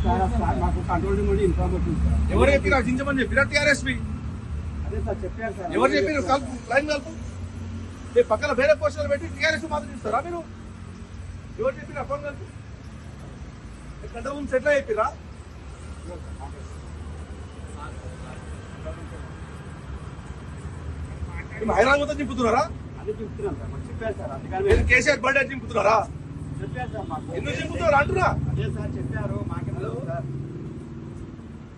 మాకు control room inform వచ్చింది sir. ఎవరు చెప్పి చించమని చెప్పిరా టీఆర్ఎస్పీ? అదే సార్ చెప్పారు సార్. ఎవరు చెప్పారు? కలుపు లైన్ కలుపు. మీ పక్కన వేరే పోస్టర్లు పెట్టి టీఆర్ఎస్ మాత్రం ఇస్తారా మీరు? ఎవరు చెప్పిరా? ఫోన్ కలుపు. కంట్రోల్ రూమ్ సెటిల్ అయిపోయిరా? హైదరాబాద్ మొత్తం చింపుతున్నారా? అదే చెప్తున్నాం సార్. మాకు చెప్పారు సార్. అందుకని కేసీఆర్ బర్త్డే చింపుతున్నారా? చెప్పారు సార్ మాకు. ఎందుకు చింపుతున్నారు అంటున్నా? అదే సార్ చెప్పారు. మాకేం తెలుసు సార్.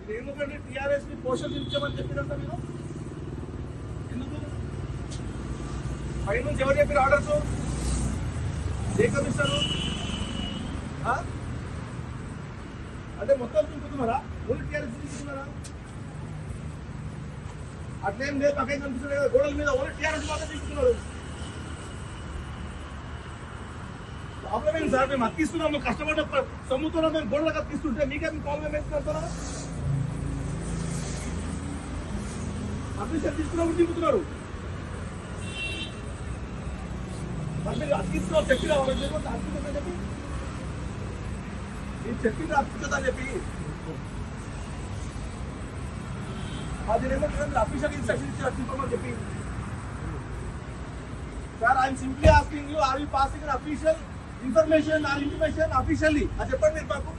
ఇది ఎందుకంటే టీఆర్ఎస్ ని పోస్టర్ చించమని చెప్పినంత మీరు ఎందుకు? పై నుంచి ఎవరు చెప్పిన ఆర్డర్స్? ఏ కమిషనరు? అంటే మొత్తం చింపుతున్నారా? Only TRS చింపుతున్నారా? అట్లేం లేదు. పక్కన కనిపిస్తుంది కదా గోడల మీద ఓన్లీ టీఆర్ఎస్ మాత్రం చింపుతున్నారు. ప్రాబ్లం ఏంటి సార్? మేము అతికిస్తున్నాము, కష్టపడ్డ సొమ్ముతున్నాం, మేము గోడలకు అతికిస్తుంటే మీకేం ప్రాబ్లం వేస్తున్నారా? అఫీషియల్ తీసుకున్నప్పుడు దిగుతున్నారు. మీరు అతికిస్తున్నావు చెప్పినా అతికిస్తుందని చెప్పి మీరు చెప్పింది అతికిస్తుందని చెప్పి అది ఏమంటారు? అఫీషియల్ ఇన్స్ట్రక్షన్ ఇచ్చి అతికించమని చెప్పి. Sir I'm simply asking you, are you passing unofficial information or intimation officially? అది చెప్పండి మీరు మాకు.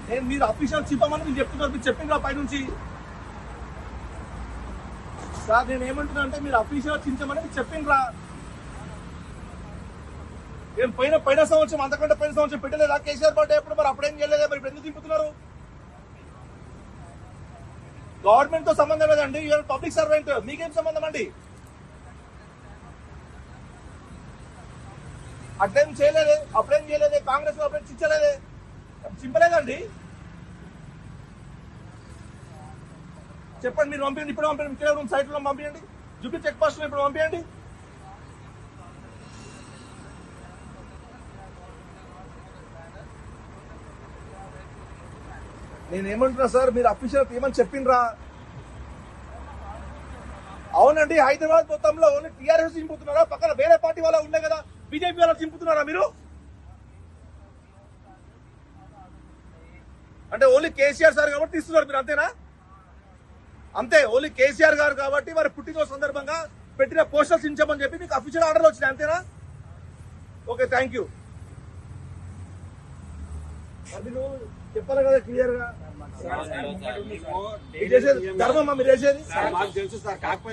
నేను మీరు అఫీషియల్ చెప్పమని మీరు చెప్తున్నారు. మీరు చెప్పింది పై నుంచి సార్. నేను ఏమంటున్నా అంటే మీరు అఫీషియల్ చించమని మీరు చెప్పిండ్రా. నేను పైన సంవత్సరం అంతకంటే పైన సంవత్సరం పెట్టలేదా కేసీఆర్ బర్త్డే ఎప్పుడు? మరి అప్పుడేం చేయలేదా? మరి ఇప్పుడు ఎందుకు దింపుతున్నారు? గవర్నమెంట్ తో సంబంధం లేదండి. You're public servant. మీకేం సంబంధం అండి? అట్లేం చేయలేదే, అప్పుడేం చేయలేదే, కాంగ్రెస్ అప్పుడేం చించలేదే, చింపలేదండి. చెప్పండి మీరు పంపించండి. ఇప్పుడు పంపించండి. ఇక్కడ రూమ్ సైట్ లో పంపించండి. జూపీ చెక్ పోస్ట్ లో ఇప్పుడు పంపించండి. నేనేమంటున్నా సార్, మీరు అఫీషియల్ ఏమని చెప్పిండ్రా? అవునండి, హైదరాబాద్ మొత్తంలో ఓన్లీ టీఆర్ఎస్ చింపుతున్నారా? పక్కన వేరే పార్టీ వాళ్ళ ఉండే కదా, బీజేపీ వాళ్ళ చింపుతున్నారా మీరు? అంటే ఓన్లీ కేసీఆర్ సార్ కాబట్టి తీస్తున్నారు మీరు, అంతేనా? అంతే, ఓన్లీ కేసీఆర్ గారు కాబట్టి వారి పుట్టినరోజు సందర్భంగా పెట్టిన పోస్టర్స్ చించమని చెప్పి మీకు అఫీషియల్ ఆర్డర్ వచ్చినాయి, అంతేనా? Okay, thank you. అది నువ్వు చెప్పాలి కదా క్లియర్ గా. ధర్మమ్మా మీరు చేసేది? మాకు తెలుసు సార్. కాకపోతే